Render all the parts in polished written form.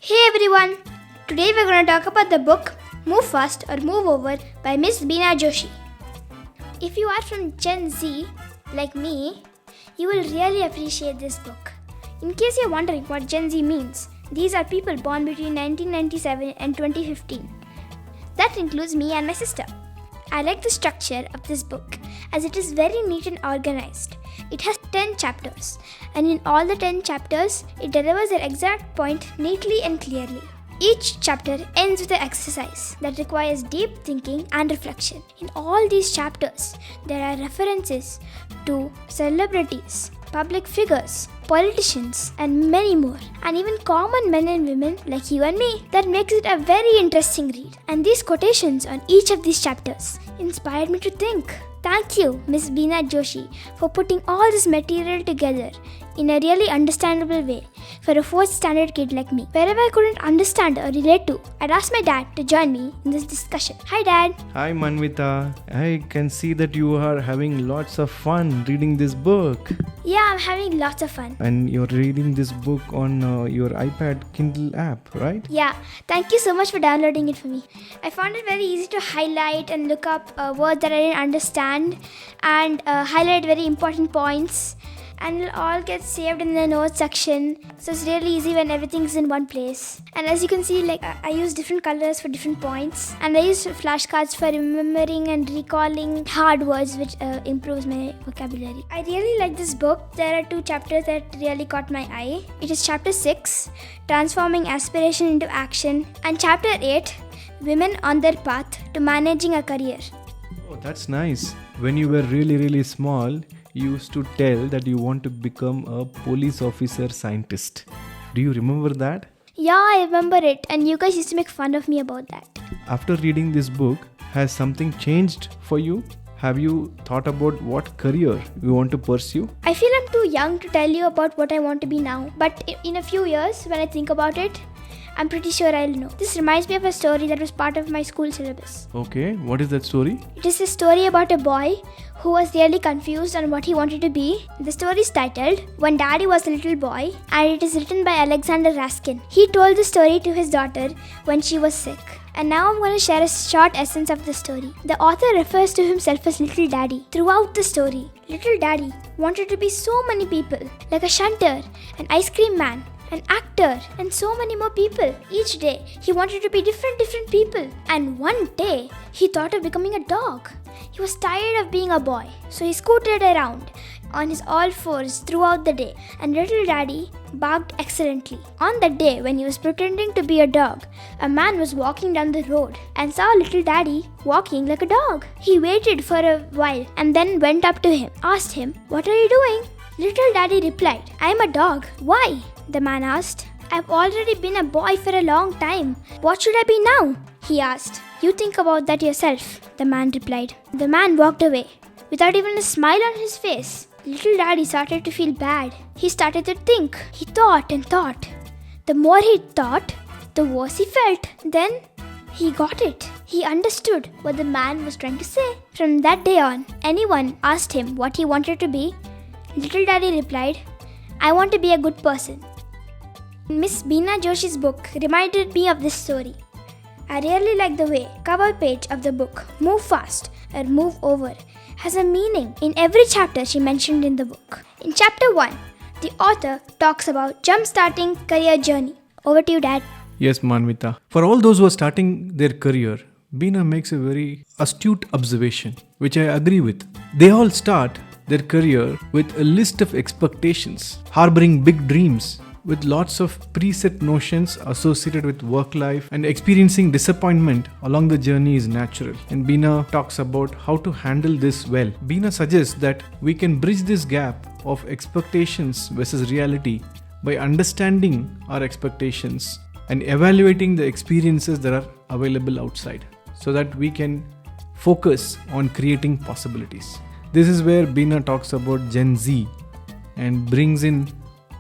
Hey everyone! Today we're going to talk about the book Move Fast or Move Over by Miss Beena Joshi. If you are from Gen Z, like me, you will really appreciate this book. In case you're wondering what Gen Z means, these are people born between 1997 and 2015. That includes me and my sister. I like the structure of this book as it is very neat and organized. It has 10 chapters, and in all the 10 chapters, it delivers the exact point neatly and clearly. Each chapter ends with an exercise that requires deep thinking and reflection. In all these chapters, there are references to celebrities, public figures, politicians, and many more, and even common men and women like you and me. That makes it a very interesting read. And these quotations on each of these chapters inspired me to think. Thank you, Miss Beena Joshi, for putting all this material together in a really understandable way for a 4th standard kid like me. Wherever I couldn't understand or relate to, I'd ask my dad to join me in this discussion. Hi Dad! Hi Manvita, I can see that you are having lots of fun reading this book. Yeah, I'm having lots of fun. And you're reading this book on your iPad Kindle app, right? Yeah, thank you so much for downloading it for me. I found it very easy to highlight and look up words that I didn't understand and highlight very important points. And it'll all get saved in the notes section, so it's really easy when everything's in one place. And as you can see, I use different colors for different points, and I use flashcards for remembering and recalling hard words, which improves my vocabulary. I really like this book. There are 2 chapters that really caught my eye. It is chapter 6, Transforming Aspiration into Action, and chapter 8, Women on Their Path to Managing a Career. Oh, that's nice. When you were really small, you used to tell that you want to become a police officer scientist. Do you remember that? Yeah, I remember it, and you guys used to make fun of me about that. After reading this book, has something changed for you? Have you thought about what career you want to pursue? I feel I'm too young to tell you about what I want to be now, but in a few years, when I think about it, I'm pretty sure I'll know. This reminds me of a story that was part of my school syllabus. Okay, what is that story? It is a story about a boy who was really confused on what he wanted to be. The story is titled When Daddy Was a Little Boy, and it is written by Alexander Raskin. He told the story to his daughter when she was sick. And now I'm going to share a short essence of the story. The author refers to himself as Little Daddy throughout the story. Little Daddy wanted to be so many people, like a shunter, an ice cream man, an actor, and so many more people. Each day, he wanted to be different people. And one day, he thought of becoming a dog. He was tired of being a boy, so he scooted around on his all fours throughout the day, and Little Daddy barked excellently. On that day, when he was pretending to be a dog, a man was walking down the road and saw Little Daddy walking like a dog. He waited for a while and then went up to him, asked him, "What are you doing?" Little Daddy replied, "I'm a dog." "Why?" the man asked. "I've already been a boy for a long time. What should I be now?" he asked. "You think about that yourself," the man replied. The man walked away without even a smile on his face. Little Daddy started to feel bad. He started to think. He thought and thought. The more he thought, the worse he felt. Then he got it. He understood what the man was trying to say. From that day on, anyone asked him what he wanted to be, Little Daddy replied, "I want to be a good person." Miss Beena Joshi's book reminded me of this story. I really like the way cover page of the book, Move Fast or Move Over, has a meaning in every chapter she mentioned in the book. In chapter 1, the author talks about jump-starting career journey. Over to you, Dad. Yes, Manvita. For all those who are starting their career, Beena makes a very astute observation, which I agree with. They all start their career with a list of expectations, harboring big dreams, with lots of preset notions associated with work life, and experiencing disappointment along the journey is natural. And Beena talks about how to handle this well. Beena suggests that we can bridge this gap of expectations versus reality by understanding our expectations and evaluating the experiences that are available outside, so that we can focus on creating possibilities. This is where Beena talks about Gen Z and brings in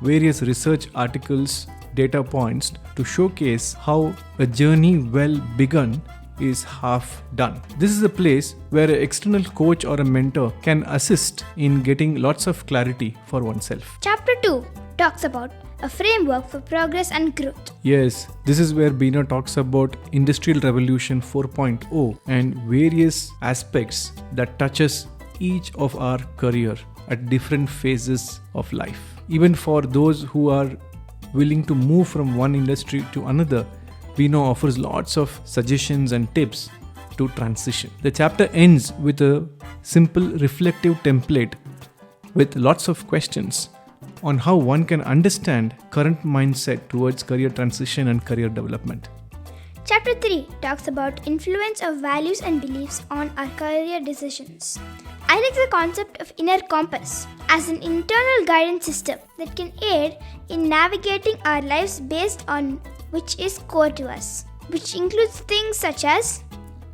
various research articles, data points to showcase how a journey well begun is half done. This is a place where an external coach or a mentor can assist in getting lots of clarity for oneself. Chapter 2 talks about a framework for progress and growth. Yes, this is where Bina talks about Industrial Revolution 4.0 and various aspects that touches each of our career at different phases of life. Even for those who are willing to move from one industry to another, Bina offers lots of suggestions and tips to transition. The chapter ends with a simple reflective template with lots of questions on how one can understand current mindset towards career transition and career development. Chapter 3 talks about influence of values and beliefs on our career decisions. I like the concept of inner compass as an internal guidance system that can aid in navigating our lives based on which is core to us, which includes things such as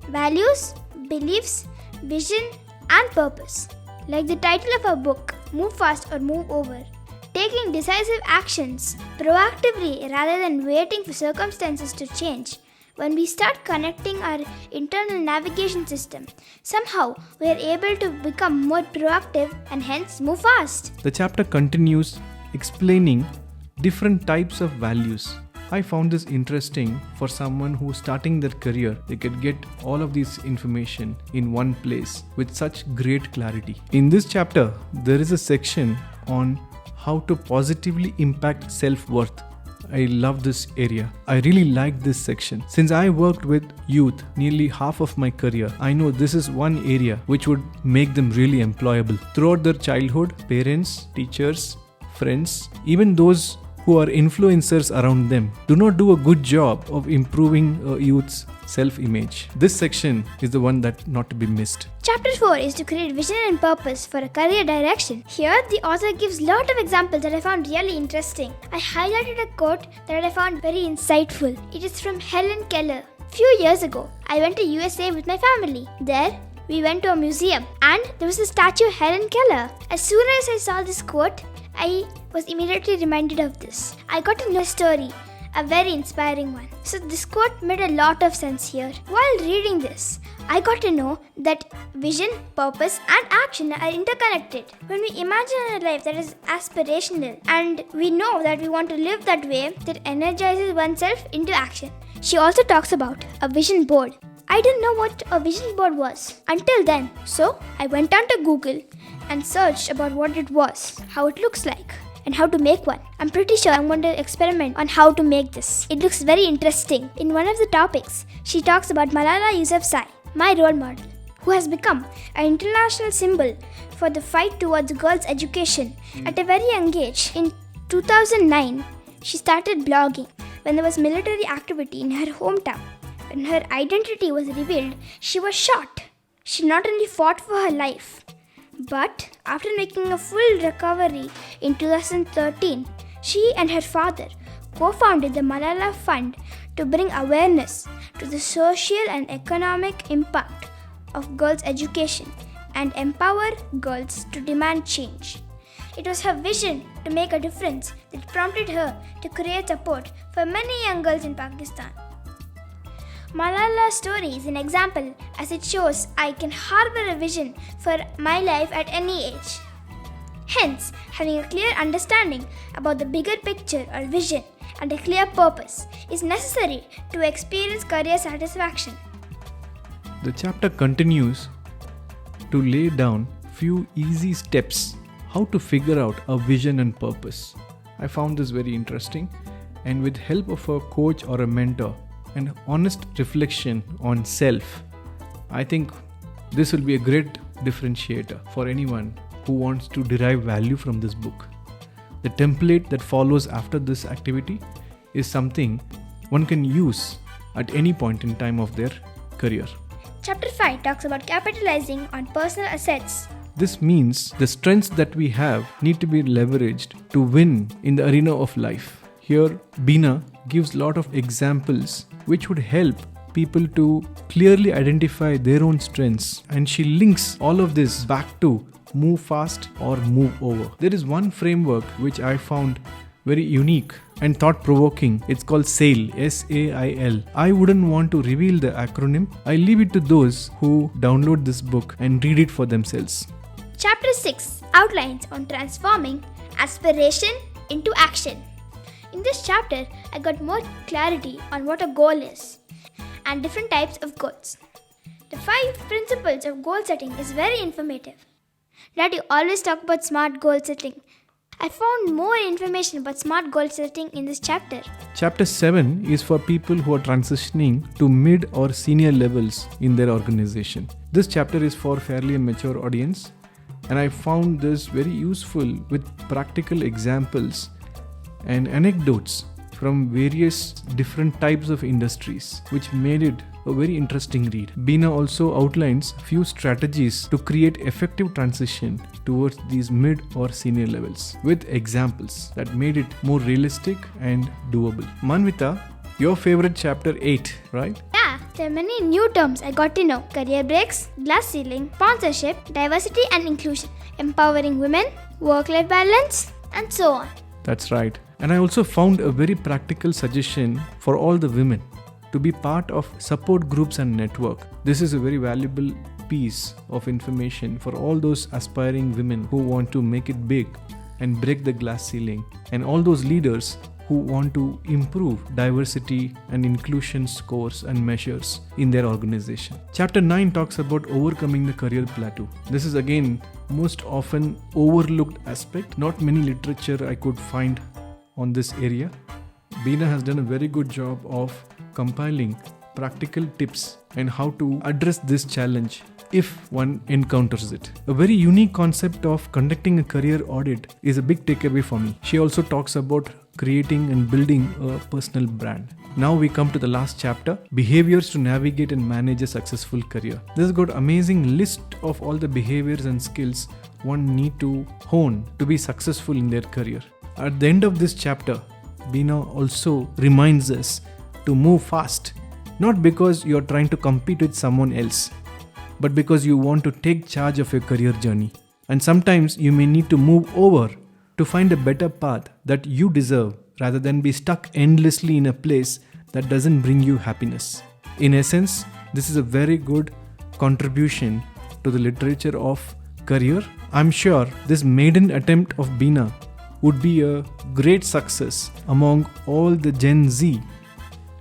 values, beliefs, vision, and purpose. Like the title of our book, Move Fast or Move Over. Taking decisive actions proactively rather than waiting for circumstances to change. When we start connecting our internal navigation system, somehow we are able to become more proactive and hence move fast. The chapter continues explaining different types of values. I found this interesting for someone who's starting their career. They could get all of this information in one place with such great clarity. In this chapter, there is a section on how to positively impact self-worth. I love this area. I really like this section. Since I worked with youth nearly half of my career, I know this is one area which would make them really employable. Throughout their childhood, parents, teachers, friends, even those who are influencers around them do not do a good job of improving a youth's self-image. This section is the one that not to be missed. Chapter 4 is to create vision and purpose for a career direction. Here, the author gives a lot of examples that I found really interesting. I highlighted a quote that I found very insightful. It is from Helen Keller. Few years ago, I went to USA with my family. There, we went to a museum and there was a statue of Helen Keller. As soon as I saw this quote, I was immediately reminded of this. I got to know a story, a very inspiring one. So this quote made a lot of sense here. While reading this, I got to know that vision, purpose and action are interconnected. When we imagine a life that is aspirational and we know that we want to live that way, that energizes oneself into action. She also talks about a vision board. I didn't know what a vision board was until then. So I went on to Google and searched about what it was, how it looks like, and how to make one. I'm pretty sure I'm going to experiment on how to make this. It looks very interesting. In one of the topics, she talks about Malala Yousafzai, my role model, who has become an international symbol for the fight towards girls' education. At a very young age, in 2009, she started blogging when there was military activity in her hometown. When her identity was revealed, she was shot. She not only fought for her life, but after making a full recovery in 2013, she and her father co-founded the Malala Fund to bring awareness to the social and economic impact of girls' education and empower girls to demand change. It was her vision to make a difference that prompted her to create support for many young girls in Pakistan. Malala's story is an example as it shows I can harbor a vision for my life at any age. Hence, having a clear understanding about the bigger picture or vision and a clear purpose is necessary to experience career satisfaction. The chapter continues to lay down few easy steps how to figure out a vision and purpose. I found this very interesting, and with help of a coach or a mentor, and honest reflection on self, I think this will be a great differentiator for anyone who wants to derive value from this book. The template that follows after this activity is something one can use at any point in time of their career. Chapter 5 talks about capitalizing on personal assets. This means the strengths that we have need to be leveraged to win in the arena of life. Here, Bina gives a lot of examples which would help people to clearly identify their own strengths, and she links all of this back to move fast or move over. There is one framework which I found very unique and thought-provoking. It's called SAIL, S-A-I-L. I wouldn't want to reveal the acronym. I leave it to those who download this book and read it for themselves. Chapter 6 outlines on transforming aspiration into action. In this chapter, I got more clarity on what a goal is and different types of goals. The 5 principles of goal setting is very informative. Daddy always talk about smart goal setting. I found more information about smart goal setting in this chapter. Chapter 7 is for people who are transitioning to mid or senior levels in their organization. This chapter is for fairly mature audience, and I found this very useful with practical examples and anecdotes from various different types of industries, which made it a very interesting read. Beena also outlines few strategies to create effective transition towards these mid or senior levels with examples that made it more realistic and doable. Manvita, your favorite chapter 8, right? Yeah, there are many new terms I got to know. Career breaks, glass ceiling, sponsorship, diversity and inclusion, empowering women, work-life balance, and so on. That's right. And I also found a very practical suggestion for all the women to be part of support groups and network. This is a very valuable piece of information for all those aspiring women who want to make it big and break the glass ceiling, and all those leaders who want to improve diversity and inclusion scores and measures in their organization. Chapter 9 talks about overcoming the career plateau. This is again most often overlooked aspect. Not many literature I could find on this area. Beena has done a very good job of compiling practical tips and how to address this challenge if one encounters it. A very unique concept of conducting a career audit is a big takeaway for me. She also talks about creating and building a personal brand. Now we come to the last chapter, behaviors to navigate and manage a successful career. This has got amazing list of all the behaviors and skills one need to hone to be successful in their career. At the end of this chapter, Beena also reminds us to move fast, not because you're trying to compete with someone else, but because you want to take charge of your career journey. And sometimes you may need to move over to find a better path that you deserve rather than be stuck endlessly in a place that doesn't bring you happiness. In essence, this is a very good contribution to the literature of career. I'm sure this maiden attempt of Beena would be a great success among all the Gen Z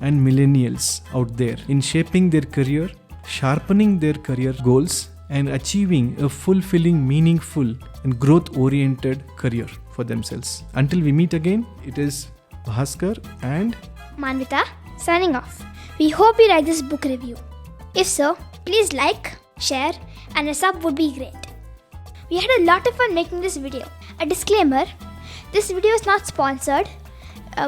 and millennials out there in shaping their career, sharpening their career goals, and achieving a fulfilling, meaningful, and growth-oriented career for themselves. Until we meet again, it is Bhaskar and Manvita signing off. We hope you like this book review. If so, please like, share, and a sub would be great. We had a lot of fun making this video. A disclaimer, this video is not sponsored.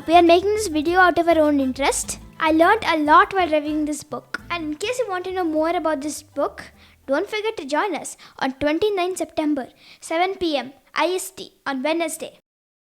We are making this video out of our own interest. I learned a lot while reviewing this book. And in case you want to know more about this book, don't forget to join us on 29 September, 7 p.m. IST on Wednesday.